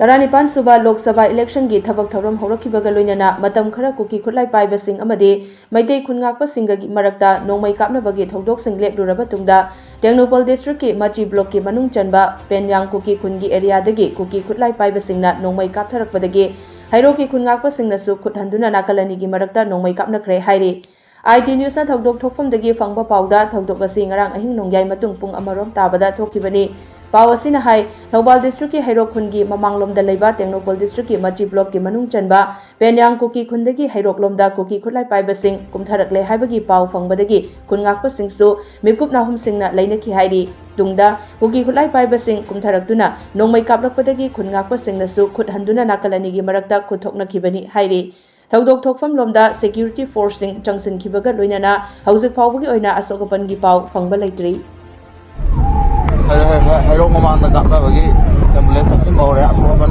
Taranipan Suba Lok Sabha election gi thabak thauram haurakhibaga loinana matam khara Kuki Khutlai Paiba sing amadi Maitei Khun Ngakpa Singga gi marakta Nongmei kapnabagi thodok sing lepluraba tungda Tengnopal district ki Machi block ki manung chanba Penyang Kuki Khun gi area dagi Kuki Khutlai Paiba singna Nongmei kaptharakpadagi Heirok ki Khun Ngakpa singna su khuthanduna nakalani gi marakta Nongmei kapnakhre hairi IT News na thodok thokfamdagi fangba pauda thodok asi ngarang ahing nongyai matung pung amarom tabada thokibani Pawasina hai Thobal district ki Heirok Khun gi mamanglom da leiba Tengnopal district ki Machi block ki manung chanba Penyang Kuki Khun dagi Heirok lomda Kuki Khutlai Paiba sing kumtharakle haibagi paw fangbadagi Khun Ngakpa sing su mikup nahum singna leinaki hairi tungda Kuki Khutlai Paiba sing kumtharaktuna Nongmei kaprakpadagi Khun Ngakpa singna su khuthanduna nakalani gi marakta khuthoknakibani hairi Thodok thokfam lomda security force sing changsin khibaga loinana haujik phawbagi oina Asok Apan gi paw fangba leitri Heirok mamang na kapna bagi ambulance sakhin mawre Asok